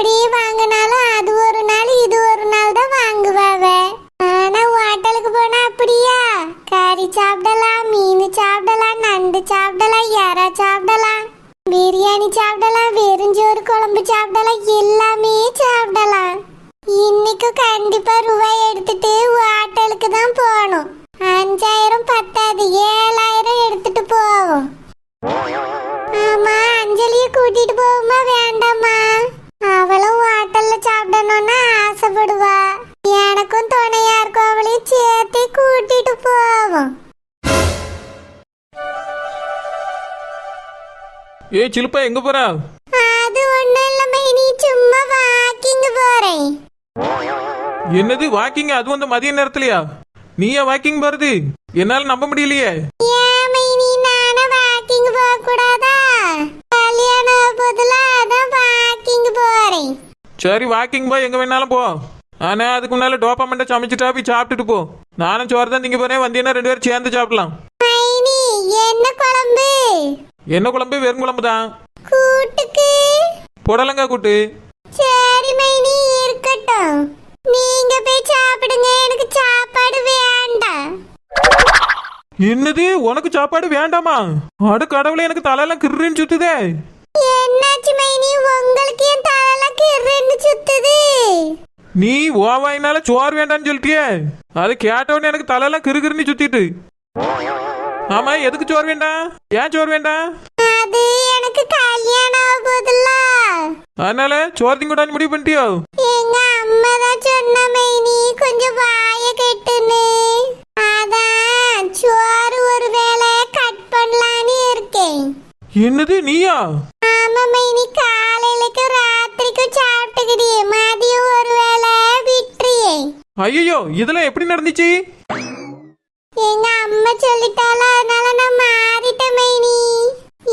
அப்படியே வாங்கினாலும் அது ஒரு நாள் இது ஒரு நாள் தான் வாங்குவாவ. ஆனா ஹோட்டலுக்கு போனா அப்படியா, கறி சாப்பிடலாம், மீன் சாப்பிடலாம், நண்டு சாப்பிடலாம், இறா சாப்பிடலாம், பிரியாணி சாப்பிடலாம், வெறுஞ்சோறு குழம்பு சாப்பிடலாம், எல்லாமே சாப்பிடலாம். இன்னைக்கு கண்டிப்பா ரூபாய் எடுத்துட்டு ஹோட்டலுக்கு தான் போகணும். 5000 பத்தாது, 7000 எடுத்துட்டு போவோம். ஆமா, அஞ்சலிய கூட்டிட்டு போவோமா வேண்டாமா? அவளும் ஹோட்டல்ல சாப்பிடணும்னு ஆசைப்படுவா. எனக்கும் துணையா இருக்கும், அவளையும் சேர்த்து கூட்டிட்டு போவோம். ஏ சிலுப்பா, எங்க போற? அது ஒண்ணும் இல்ல மைனி, சும்மா வாக்கிங் போறேன். என்னது வாக்கிங்? அதுவும் அந்த மதிய நேரத்துலயா? நீயா வாக்கிங் போறது? என்னால நம்ப முடியலையே. ஏன் மைனி, நானே வாக்கிங் போக கூடாதா? கல்யாணம் போதுல அதான் வாக்கிங் போறேன். சரி, வாக்கிங் போய் எங்க வேணாலும் போ. ஆனா அதுக்கு முன்னால டோபாமெண்ட்டை சமைச்சிட்டா போய் சாப்பிட்டுட்டு போ. நானும் சோறு தான் திங்க போறேன், வந்தீங்கன்னா 2 பேரும் சேர்ந்து சாப்பிடலாம். மைனி, என்ன குழம்பு? என்ன குழம்பு? வெறும் குழம்பு தான். கூட்டுக்கு புடலங்காய் கூட்டு. சரி மைனி, இருக்கட்டும். நீங்க போய் சாப்பிடுங்க, எனக்கு சாப்பாடு வேண்டாம். என்னது, உனக்கு சாப்பாடு வேண்டாமா? அட கடவுளே, எனக்கு தலையெல்லாம் கிருன்னு சுத்துதே. என்னாச்சு மைனி, உங்களுக்கு என் தலையெல்லாம் கிருன்னு சுத்துது? நீ ஓவாயினால சோறு வேண்டான்னு சொல்லிட்டியே, அது கேட்டவொடனே எனக்கு தலையெல்லாம் கிருன்னு சுத்திட்டு. ஆமா, எதுக்கு சோறு வேண்டாம்? ஏன் சோறு வேண்டாம்? அது எனக்கு கல்யாணம் ஆக போதுல்ல, அதனால சோறு திங்கூடான்னு முடிவு பண்ணிட்டியோ? எங்க அம்மா தான் சொன்ன மைனி, கொஞ்சம் வாய கெட்டுன்னு. அதான் சோறு ஒரு வேளை கட் பண்ணலான்னு இருக்கேன். என்னது, நீயா? ஆமா மைனி, காலையிலக்கும் ராத்திரிக்கும் சாப்பிட்டுக்கிட்டே மதியம் ஒரு வேளை விட்டுறியே. ஐயோ, இதெல்லாம் எப்படி நடந்துச்சு? எங்க அம்மா சொல்லிட்டால, அதனால நான் மாறிட்டேன் மைனி.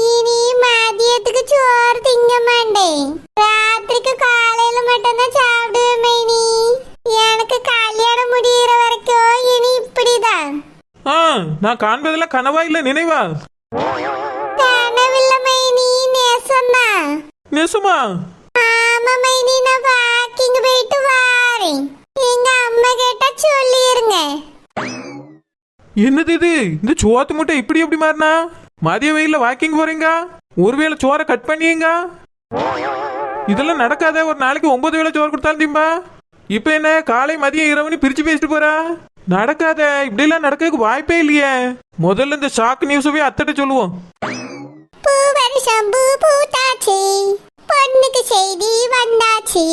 இனி மதியத்துக்கு சோறு திங்க மாட்டேன், ராத்திரிக்கு காலையில மட்டும்தான் சாப்பிடுவேன் மைனி. எனக்கு கல்யாணம் முடிகிற வரைக்கும் இனி இப்படிதான். நான் காண்பதெல்லாம் கனவா இல்ல நினைவா? கனவில்ல மைனி, நேசம்தான். நெசுமா? ஆமா மைனி, நான் வாக்கிங் போயிட்டு வாரேன். எங்க அம்மா கேட்டா சொல்லிருங்க. என்னது இது? இந்த சோத்து மூட்டை இப்படி எப்படி மாறினா? மதிய வெயில்ல வாக்கிங் போறீங்க, ஒருவேளை சோறை கட் பண்ணியீங்க. இதெல்லாம் நடக்காத. ஒரு நாளைக்கு 9 வேளை சோறு கொடுத்தாலும் திம்பா. இப்ப என்ன காலை மதியம் இரவுன்னு பிரிச்சு பேசிட்டு போறா? நடக்காத, இப்படி எல்லாம் நடக்கிறதுக்கு வாய்ப்பே இல்லையே. முதல்ல இந்த ஷாக் நியூஸவே அத்தட்ட சொல்லுவோம். பூவருஷம் பூ பூத்தாச்சு, பொண்ணுக்கு செய்தி வந்தாச்சு,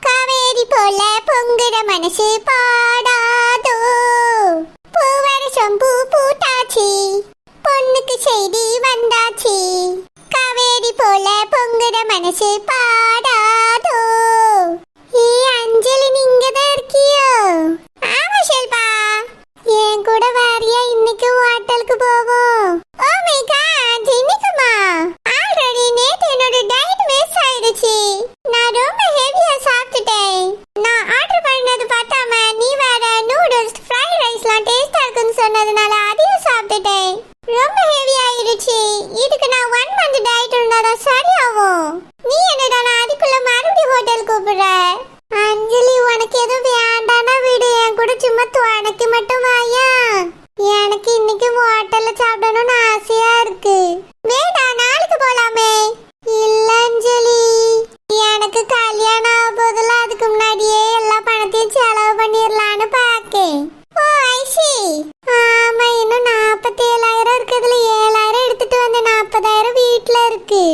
காவேரி போல பொங்குற மனசு பாடாதோ. பூவருஷம் பூ பூத்தாச்சு, பொண்ணுக்கு செய்தி வந்தாச்சு, காவேரி போல பொங்குற மனசு பாடாதோ. ஏ அஞ்சலி, நீங்க தான் இருக்கியோ? ஆமா ஷெல்பா, என் கூட வாரியா? இன்னைக்கு ஹோட்டலுக்கு போவோம். ஓ மை காட், இன்னைக்குமா? ஆல்ரெடி நேத்து என்னோட டயட் மிஸ் ஆயிடுச்சு. நான் ரொம்ப ஹெவியா சாப்பிட்டுட்டேன். நான் ஆர்டர் பண்ணது பார்த்தாம நீ வேற நூடுல்ஸ் ஃப்ரைட் ரைஸ்லாம் டேஸ்டா இருக்குன்னு சொன்னதுனால அதையும் சாப்பிட்டுட்டேன். ரொம்ப ஹெவி ஆயிடுச்சு. இதுக்கு நான் 1 month டயட் இருந்தாதான் சரியாகும். நீ என்னடா அதுக்குள்ள மறுபடியும் ஹோட்டல் கூப்பிடுற? அஞ்சலி, உனக்கு எதுவும் வேண்டானா விடு, என் கூட சும்மா துணைக்கு மட்டும் வாயா. எனக்கு இன்னைக்கு ஹோட்டல்ல சாப்பிடணும்னு ஆசையா இருக்கு. வேடா, நாளைக்கு போலாமே. இல்ல அஞ்சலி, எனக்கு கல்யாணம் ஆக போதில்ல, அதுக்கு முன்னாடியே எல்லா பணத்தையும் செலவு பண்ணிடலான்னு பாக்கேன். ஓ ஐசி, ஆமா, இன்னும் 47,000 இருக்குதுல 7,000 எடுத்துட்டு வந்து 40,000 வீட்டுல இருக்கு.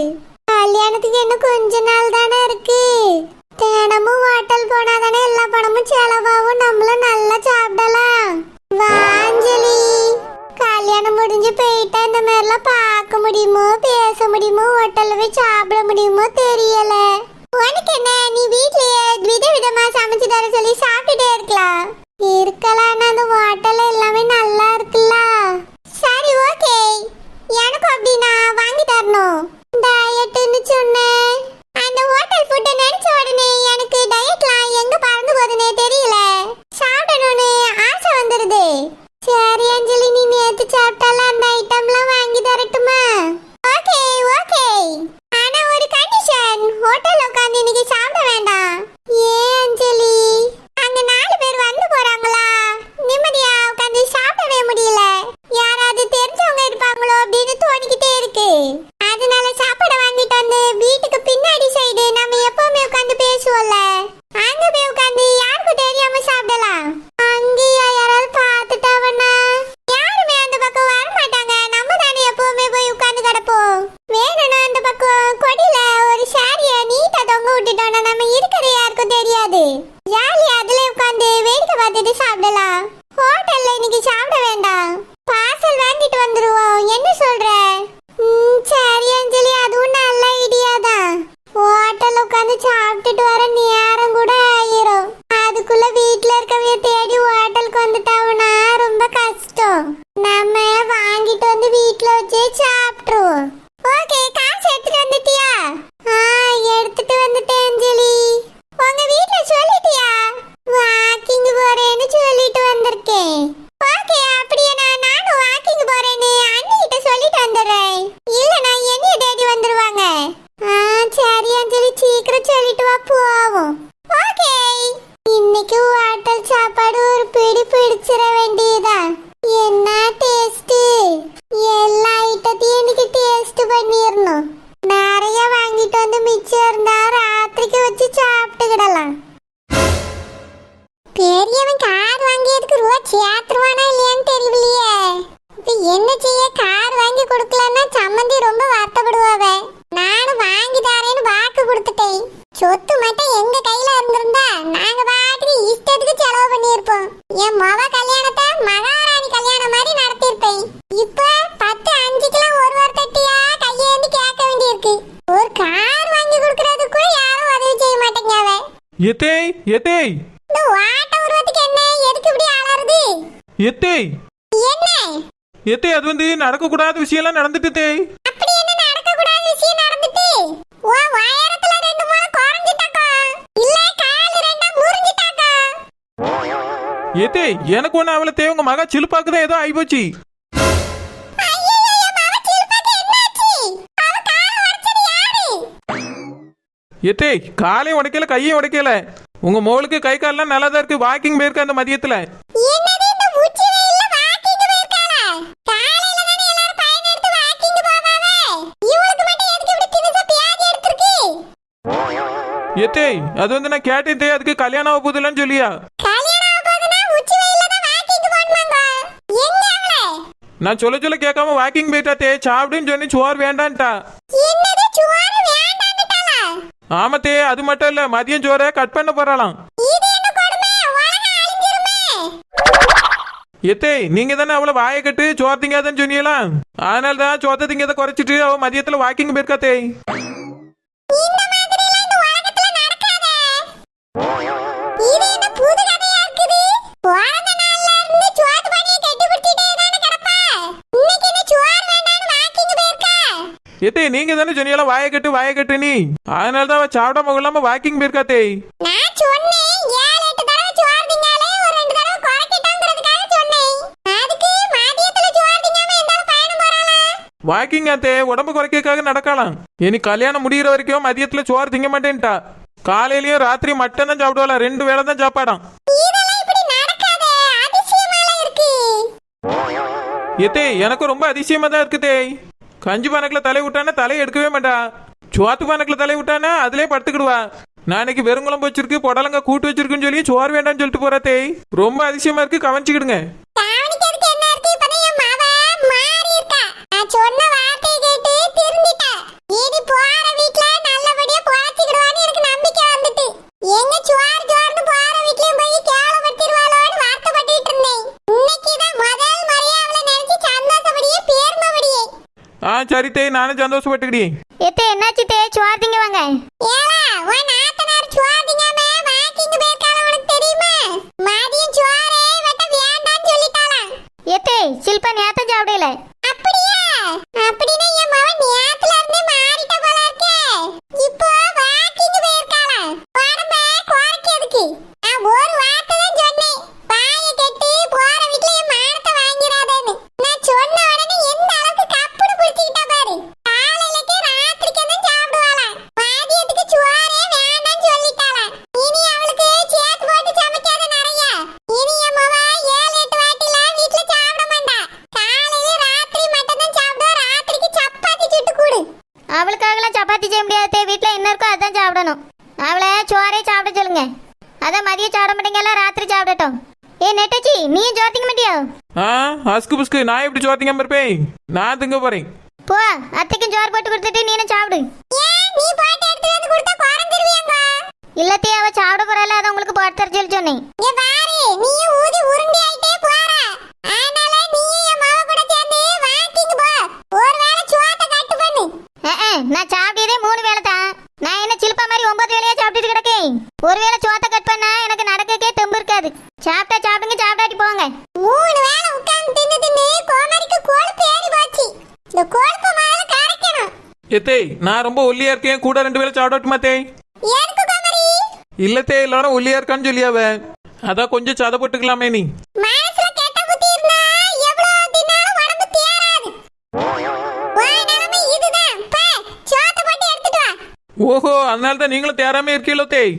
கல்யாணத்துக்கு இன்னும் கொஞ்ச நாள் தானே இருக்கு. தினமும் போவோம். ஓகே, இன்னைக்கு ஹோட்டல் சாப்பாடு ஒரு பிடி பிடிச்சிட வேண்டியதான். என்ன டேஸ்ட்! எல்லா ஐட்டத்தையும் இன்னைக்கு டேஸ்ட் பண்ணிடணும். நிறைய வாங்கிட்டு வந்து மிச்சம் இருந்தா ராத்திரிக்கு வச்சு சாப்பிட்டுக்கிடலாம். பெரியவன் கார் வாங்கியதுக்கு ரூபா சேர்த்துருவானா இல்லையான்னு தெரியலையே. இது என்ன செய்ய, கார் வாங்கி கொடுக்கலன்னா சம்மந்தி ரொம்ப வருத்தப்படுவாவ. நானும் வாங்கி தரேன்னு வாக்கு கொடுத்துட்டேன். சொத்து மட்டும் எங்க கையில இருந்திருந்தா நாங்க பாட்டுக்கு இஷ்டத்துக்கு செலவு பண்ணியிருப்போம். என் மவ கல்யாணத்தை மகாராணி கல்யாணம் மாதிரி நடத்தியிருப்பேன். இப்ப 10-5 ஒரு தட்டியா கையேந்தி கேட்க வேண்டியிருக்கு. ஒரு கார் வாங்கி கொடுக்கறதுக்கு கூட யாரும் உதவி செய்ய மாட்டேங்காவ. எத்தேய் எத்தேய் இந்த வாட்ட உருவத்துக்கு என்ன, எதுக்கு இப்படி அலறுது? எத்தேய் என்ன எத்தேய், அது வந்து நடக்கக்கூடாத விஷயம்லாம் நடந்துட்டு தேய். அப்படி என்ன நடக்கக்கூடாத விஷயம் நடந்துட்டு? உன் வயரத்துல 2 முழம் குறைஞ்சிட்டாக்கா, இல்ல கால் 2 முறிஞ்சிட்டாக்கா? எத்தேய், எனக்கு ஒண்ணு அவளை தேவை, உங்க மகா சிலுப்பாக்குதான் ஏதோ ஆயிப்போச்சு. ஐயையோ, என் மவ சிலுப்பாக்கு என்னாச்சு? அவ கால் உடைச்சது யாரு? எத்தேய், காலையும் உடைக்கல கையும் உடைக்கல. உங்க மோளுக்கு கை கால்லாம் நல்லா தான் இருக்கு. வாக்கிங் போயிருக்க அந்த மதியத்துல. என்னது இந்த உச்சி வெயில்ல வாக்கிங் போயிருக்காளா? காலையில தானே எல்லாரும் பயன் எடுத்து வாக்கிங் போவாவே. இவளுக்கு மட்டும் எதுக்கு இப்படி தினுசா பியாதி எடுத்துருக்கு? எத்தேய், அது வந்து நான் கேட்டேன் தேய், அதுக்கு கல்யாணம் ஆக போதில்லன்னு சொல்லியா. கல்யாணம் ஆகுதுன்னா உச்சி வெயில்ல தான் வாக்கிங் போணுமாங்க? எங்க அவளே? நான் சொல்ல கேட்காம வாக்கிங் போயிட்டா தேய். சாப்பிடுன்னு சொல்லி சோறு வேண்டான்ட்டா. என்னது சோறு வேண்டாம்னுட்டாளா? ஆமா தேய், அது மட்டும் இல்ல, மதியம் சோறை கட் பண்ண போறாளாம். இது என்ன கொடுமை? உலகம் அழிஞ்சிருமே. எத்தேய், நீங்க தானே அவளை வாயை கட்டு சோறு திங்காதன்னு சொன்னீங்களாம். அதனால தான் சோத்தை திங்கதை குறைச்சிட்டு அவ மதியத்துல வாக்கிங் போயிருக்கா தேய். இந்த மாதிரி எல்லாம் இந்த உலகத்துல நடக்காதே. இது என்ன புது கதையா இருக்குது? பிறந்த நாள்ல இருந்து சோத்து பண்ணியை கட்டி பிடிச்சிட்டே தானே கிடப்பா. இன்னைக்கு என்ன சோறு வேண்டாம்னு வாக்கிங் போயிருக்கா? எத்தேய், நீங்க தானே சொன்னீங்களா வாயை கட்டு நீ. அதனால தான் அவ சாப்பிடாம கொள்ளாம வாக்கிங் போயிருக்கா தேய். நான் சொன்னேன் 7-8 தடவை சோறு திங்காலே ஒரு 2 தடவை குறைக்கட்டோங்கிறதுக்காக சொன்னேன். அதுக்கு மதியத்துல சோறு திங்காம எந்தாலும் பயணம் போறாளா? வாக்கிங் அத்தே உடம்பு குறைக்கிறதுக்காக நடக்கலாம். இனி கல்யாணம் முடிகிற வரைக்கும் மதியத்துல சோறு திங்க மாட்டேன்ட்டா. காலையிலயும் ராத்திரி மட்டும் தான் சாப்பிடுவாளா. 2 வேளை தான் சாப்பாடாம். இதெல்லாம் இப்படி நடக்காதே. அதிசயமால இருக்கு. எத்தே, எனக்கு ரொம்ப அதிசயமா தான் இருக்கு தேய். கஞ்சி பானக்குல தலை விட்டானா தலையை எடுக்கவே மாட்டா. சோத்து பானக்குல தலை விட்டானா அதுலயே படுத்துக்கிடுவா. நான் இன்னைக்கு வெறுங்குழம்பு வச்சிருக்கு, புடலங்க கூட்டு வச்சிருக்குன்னு சொல்லி சோறு வேண்டாம்னு சொல்லிட்டு போறா தேய். ரொம்ப அதிசயமா இருக்கு, கவனிச்சுக்கிடுங்க. கவனிக்கிறதுக்கு என்ன இருக்கு? இப்பதான் என் மவ மாறி இருக்கா. நான் சொன்ன வார்த்தையை கேட்டு திருந்திட்டா. இனி போற வீட்ல நல்லபடியா பொழைச்சிக்கிடுவான்னு எனக்கு நம்பிக்கை வந்துட்டு. எங்க சோறுன்னு போற வீட்லயும் போய் கேவலப்படுத்திடுவாளோன்னு வருத்தப்பட்டுட்டு இருந்தேன். இன்னைக்கு தான் முதல் முறையா அவளை நினைச்சு சந்தோஷப்படியே பேர்மபடியே. சரி தேய், நானும் சந்தோஷப்பட்டுக்கிட்டேன். எத்தே என்னாச்சு தே? சோறு திங்க வாங்க. ஏலா, உன் நாத்தனார் சோறு திங்காம வாக்கிங் போயிருக்காளா உனக்கு தெரியுமா? மதியம் சோறே வெட்ட வேண்டாம்னு சொல்லிட்டாளாம். எத்தே, சில்பா நேத்த சாப்பிடல. அப்படியா? அப்படினா என் மவன் நேத்துல இருந்தே மாறிட்ட போல இருக்கே. இப்போ வாக்கிங் போயிருக்காளாம். உடம்ப குறைக்கிறதுக்கு. நான் ஒரு வார்த்தை தான் சொன்னேன். பாயை கட்டி போற வீட்ல என் மானத்தை வாங்கிராதேன்னு. நான் சொன்ன உடனே எந்த அளவுக்கு கப்புனு பிடிச்சிக்கிட்டா பாரு. காலையிலக்கு ராத்திரிக்கு தான் சாப்பிடுவாளாம். மதியத்துக்கு சோறே வேண்டாம்னு சொல்லிட்டாளாம். இனி அவளுக்கு சேர்த்து போட்டு சமைக்காத நிறைய. இனி என் மவ 7-8 வாட்டிலாம் வீட்ல சாப்பிட மாட்டா. காலையில ராத்திரி மட்டும் தான் சாப்பிடுவா. ராத்திரிக்கு சப்பாத்தி சுட்டு கூடு. அவளுக்காகலாம் சப்பாத்தி செய்ய முடியாது. வீட்ல என்ன இருக்கோ அதான் சாப்பிடணும். அவளை சோறே சாப்பிட சொல்லுங்க. அதான் மதியம் சாப்பிட மாட்டீங்கல்ல, ராத்திரி சாப்பிடட்டும். ஏ நெட்டச்சி, நீயும் சோறு திங்க மாட்டியோ? அஸ்கு புஸ்கு, நான் எப்படி சோறு திங்காம இருப்பேன்? நான் திங்க போறேன். போ, அத்தைக்கும் சோறு போட்டு கொடுத்துட்டு நீனும் சாப்பிடு. ஏன் நீ போட்டு எடுத்து வந்து கொடுத்தா குறஞ்சிருவியாங்க? இல்லத்தே, அவ சாப்பிட போறால, அத உங்களுக்கு போட்டு தர சொல்லி சொன்னேன். ஏ பாரு, நீ ஊதி உருண்டி ஆயிட்டே போற. அதனால நீ என் மாவ கூட சேர்ந்து வாக்கிங் போ. ஒருவேளை சோத்தை கட்டு பண்ணு. நான் சாப்பிட்டதே 3 வேளை தான். நான் என்ன சில்பா மாதிரி 9 வேளையா சாப்பிட்டுட்டு கிடக்கேன். ஒருவேளை சோத்தை கட் பண்ணா எனக்கு நடக்கவே தெம்பு இருக்காது. சாப்பிட்டா சாப்பிடுங்க, சாப்பிடாட்டி போங்க. 3 வேளை உட்கார்ந்து தின்னு கோமாரிக்கு கொழுப்பு ஏறி போச்சு. இந்த கொழுப்பு மேல கரைக்கணும். எத்தே, நான் ரொம்ப ஒல்லியா இருக்கேன், கூட 2 வேளை சாப்பிடட்டுமா தேய்? எதுக்கு கோமாரி? இல்லத்தே, எல்லாரும் ஒல்லியா இருக்கான்னு சொல்லியாவ. அதான் கொஞ்சம் சதை போட்டுக்கலாமே நீ. மனசுல கெட்ட புத்தி இருந்தா எவ்வளவு தின்னாலும் உடம்பு தேராது. உன் நிலைமை இதுதான். போ, சோத்தை போட்டு எடுத்துட்டு வா. ஓ, ஓஹோ, அதனால தான் நீங்களும் தேராம இருக்கீங்களோ தேய்.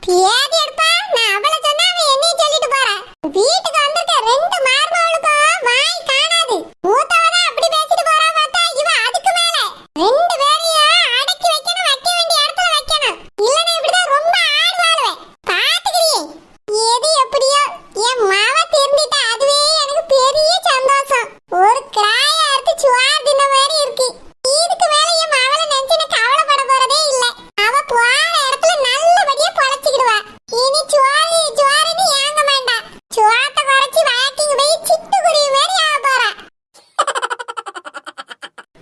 பேதி எடுப்பா, நான் அவளை சொன்னா அவன் என்னையும் சொல்லிட்டு போறான். வீட்டுக்கு வந்திருக்க ரெண்டு மார்பவளுக்கும் வாய் காணாது. மூத்தவதான் அப்படி பேசிட்டு போறா பார்த்தா இவ அதுக்கு மேல ரெண்டு பேரையும் அடக்கி வைக்கணும், வைக்க வேண்டிய இடத்துல வைக்கணும். இல்லனா இப்படிதான் ரொம்ப ஆடுவாளுவேன். பாத்துக்கிறியே, எது எப்படியோ என் மாவ திருந்திட்டா அதுவே எனக்கு பெரிய சந்தோஷம். ஒரு கிராய அறுத்து சுவார் தின மாதிரி இருக்கு. இதுக்கு மேல என் மாவளை நினைச்சு எனக்கு கவலைப்பட போறதே இல்ல. அவ போற இடத்துல நல்லபடியா பொழைச்சிக்கிடுவா. இனி சுவாரி சுவாரின்னு ஏங்க வேண்டாம். சுவாத்த குறைச்சி வாக்கிங் போய் சிட்டுக்குருவி மாதிரி ஆக போறா.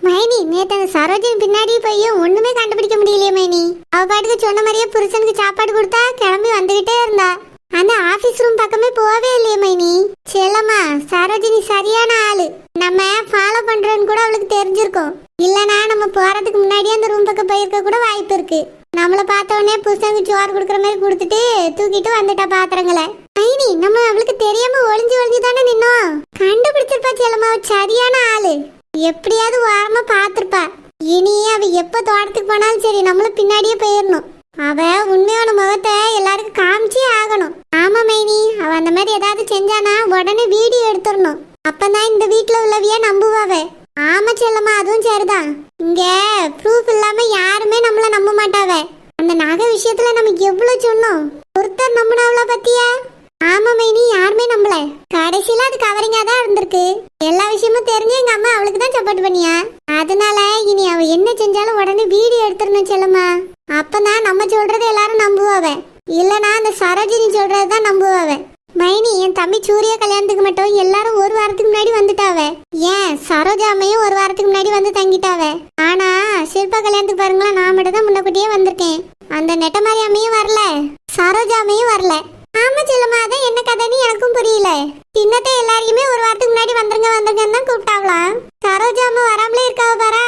மைனி, நேத்து அந்த சரோஜினி பின்னாடி போய் ஒண்ணுமே கண்டுபிடிக்க முடியலையே மைனி. அவ பாட்டுக்கு சொன்ன மாதிரியே புருஷனுக்கு சாப்பாடு கொடுத்தா கிளம்பி வந்துகிட்டே இருந்தா. அந்த ஆபீஸ் ரூம் பக்கமே போவே இல்லையே மைனி. செல்லம்மா, சரோஜினி சரியான ஆளு. நம்ம ஃபாலோ பண்றோன்னு கூட அவளுக்கு தெரிஞ்சிருக்கும். இல்லனா நம்ம போறதுக்கு முன்னாடியே அந்த ரூம் பக்கம் போயிருக்க கூட வாய்ப்பு இருக்கு. நம்மள பார்த்த உடனே புருஷனுக்கு சோறு கொடுக்குற மாதிரி கொடுத்துட்டு தூக்கிட்டு வந்துட்டா பாத்திரங்களை. மைனி, நம்ம அவளுக்கு தெரியாம ஒளிஞ்சு ஒளிஞ்சு தானே நின்னோம். கண்டுபிடிச்சிருப்பா செல்லம்மா, சரியான ஆளு. எப்படியாவது ஓரமா பாத்திருப்பா. இனி அவ எப்ப தோட்டத்துக்கு போனாலும் சரி நம்மளும் பின்னாடியே போயிடணும். அவ உண்மையான முகத்தை எல்லாருக்கும் காமிச்சே ஆகணும். ஆமா மைனி, அவ அந்த மாதிரி ஏதாவது செஞ்சானா உடனே வீடியோ எடுத்துடணும். அப்பதான் இந்த வீட்டுல உள்ளவிய நம்புவாவ. ஆமா செல்லம்மா, அதுவும் சரிதான். இங்க ப்ரூஃப் இல்லாம யாருமே நம்மள நம்ப மாட்டாவ. அந்த நகை விஷயத்துல நமக்கு எவ்வளவு சொன்னோம், ஒருத்தர் நம்பினாவளா பத்தியா? ஆமா மைனி, யாருமே நம்பல. கடைசியில அது கவரிங்கா தான் இருந்திருக்கு. எல்லா விஷயமும் தெரிஞ்சு எங்க அம்மா அவளுக்கு தான் சப்போர்ட் பண்ணியா. அதனால இனி அவ என்ன செஞ்சாலும் உடனே வீடியோ எடுத்துடணும் செல்லம்மா. அப்பதான் நம்ம சொல்றதை எல்லாரும் நம்புவாவ. இல்லனா அந்த சரோஜினி சொல்றதுதான் நம்புவாவ. மைனி, என் தம்பி சூரிய கல்யாணத்துக்கு மட்டும் எல்லாரும் ஒரு வாரத்துக்கு முன்னாடி வந்துட்டாவ. ஏன் சரோஜாமையும் ஒரு வாரத்துக்கு முன்னாடி வந்து தங்கிட்டாவ. ஆனா சில்பா கல்யாணத்துக்கு பாருங்களா, நான் மட்டும் தான் முன்னக்கூட்டியே வந்திருக்கேன். அந்த நெட்ட மாதிரி அம்மையும் வரல, சரோஜாமையும் வரல. ஆமா செல்லம்மா, அதான் என்ன கதைன்னு எனக்கும் புரியல. சின்னத்தை எல்லாரையுமே ஒரு வாரத்துக்கு முன்னாடி வந்துருங்கன்னு தான் கூப்பிட்டாவலாம். சரோஜாமா வராமலே இருக்காவ பாரா.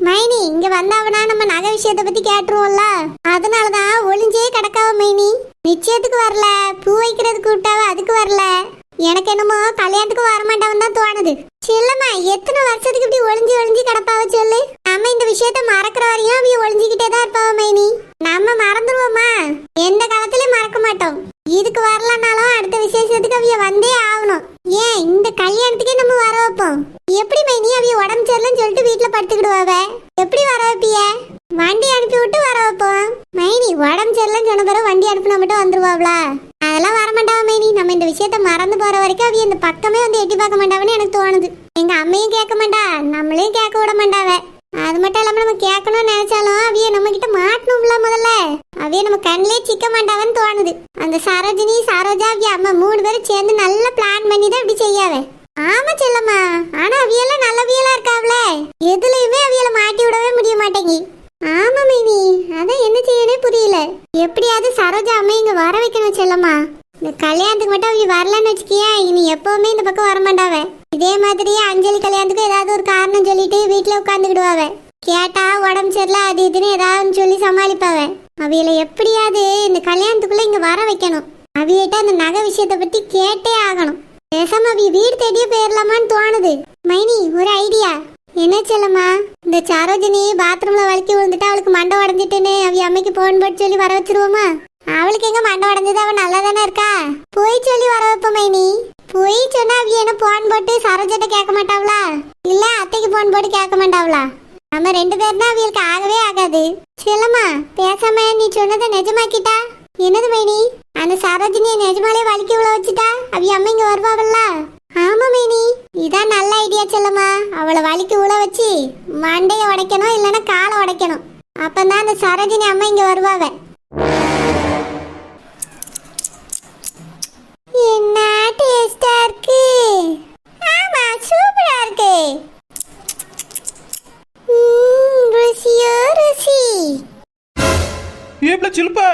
மைனி, இங்க வந்தாவனா நம்ம நகை விஷயத்தை பத்தி கேட்டுருவோம்ல, அதனாலதான் ஒளிஞ்சே கிடக்காவ. மைனி நிச்சயத்துக்கு வரல, பூ வைக்கிறதுக்கு கூப்பிட்டாவ, அதுக்கு வரல. எனக்கு என்னமோ கல்யாணத்துக்கு வரமாட்டாவன்னு தான் தோணுது. செல்லம்மா, எத்தனை வருஷத்துக்கு இப்படி ஒளிஞ்சு ஒளிஞ்சு கிடப்பாவ சொல்லு. நம்ம இந்த விஷயத்த மறக்கிற வரையும் அவைய ஒளிஞ்சுக்கிட்டே தான் இருப்பாவ மைனி. நம்ம மறந்துடுவோமா? எந்த காலத்திலயும் மறக்க மாட்டோம். இதுக்கு வரலனாலும் அடுத்த விசேஷத்துக்கு அவைய வந்தே ஆகணும். ஏன் இந்த கல்யாணத்துக்கே நம்ம வர வைப்போம். எப்படி மைனி, அவைய உடம்பு சரியில்லைன்னு சொல்லிட்டு வீட்டுல படுத்துக்கிடுவாவ. எப்படி வர வைப்பிய? வண்டி அனுப்பி விட்டு வர வைப்போம். மைனி, உடம்பு சரியில்லைன்னு சொன்ன பிறகு வண்டி அனுப்பினா மட்டும் வந்துருவாங்களா? அதெல்லாம் வரமாட்டாவ மைனி. நம்ம இந்த விஷயத்த மறந்து போற வரைக்கும் அவைய இந்த பக்கமே வந்து எட்டி பார்க்க மாட்டாவன்னு எனக்கு தோணுது. எங்க அம்மையும் கேட்க மாட்டா, நம்மளையும் கேட்க விட மாட்டாவ. அது மட்டும் இல்லாம நம்ம கேட்கணும்னு நினைச்சாலும் அவைய நம்ம கிட்ட மாட்டணும்ல. முதல்ல அவைய நம்ம கண்ணிலே சிக்க மாட்டாவன்னு தோணுது. அந்த சரோஜினி சரோஜா அவைய அம்மா 3 பேரும் சேர்ந்து நல்ல பிளான் பண்ணி தான் இப்படி செய்யாவ. ஆமா செல்லம்மா, ஆனா அவியெல்லாம் நல்லவியலா இருக்காவல. எதுலயுமே அவியல மாட்டி விடவே முடிய மாட்டேங்கி. ஆமா மைனி, அதான் என்ன செய்யனே புரியல. எப்படியாவது சரோஜா அம்மா இங்க வர வைக்கணும் செல்லம்மா. இந்த கல்யாணத்துக்கு மட்டும் அவிய வரலன்னு வச்சுக்கியா, இனி எப்பவுமே இந்த பக்கம் வரமாட்டாவ. இதே மாதிரியே அஞ்சலி கல்யாணத்துக்கு ஏதாவது ஒரு காரணம் சொல்லிட்டு வீட்டுல உட்காந்துக்கிடுவாவ. கேட்டா உடம்பு சரியில்லை அது இதுன்னு ஏதாவது சொல்லி சமாளிப்பாவ. அவியல எப்படியாவது இந்த கல்யாணத்துக்குள்ள இங்க வர வைக்கணும். அவியிட்ட அந்த நகை விஷயத்த பத்தி கேட்டே ஆகணும். பேசாம அவிய வீடு தேடியே போயிடலாமான்னு தோணுது. மைனி, ஒரு ஐடியா. என்ன செல்லம்மா, இந்த சரோஜினி பாத்ரூம்ல வலிக்கி விழுந்துட்டு அவளுக்கு மண்டை உடஞ்சிட்டுன்னு அவிய அம்மைக்கு போன் போட்டு சொல்லி வர வச்சிருவோமா? அவளுக்கு எங்க மண்டை உடஞ்சது, அவ நல்லா தானே இருக்கா. போய் சொல்லி வர வைப்ப மைனி. போய் சொன்னா அவிய என்ன போன் போட்டு சரோஜிட்ட கேட்க மாட்டாவளா? இல்ல அத்தைக்கு போன் போட்டு கேட்க மாட்டாவளா? நம்ம 2 பேர் தான் அவியலுக்கு ஆகவே ஆகாது. செல்லம்மா, பேசாம நீ சொன்னதை நிஜமாக்கிட்டா. என்னது மைனி, அந்த சரோஜினியை நிஜமாலே வலிக்கி விழ வச்சுட்டா அவிய அம்மா இங்க வருவாவல்ல? ஆமா மைனி, இதான் நல்ல ஐடியா செல்லம்மா. அவளை வலிக்கு உள்ள வச்சு மண்டையை உடைக்கணும், இல்லைன்னா காலை உடைக்கணும். அப்பதான் அந்த சரோஜினி அம்மா இங்க வருவாவ. என்ன டேஸ்டா இருக்கு. ஆமா, சூப்பரா இருக்கு. ருசியோ ருசி. ஏப்ல சிலுப்பா,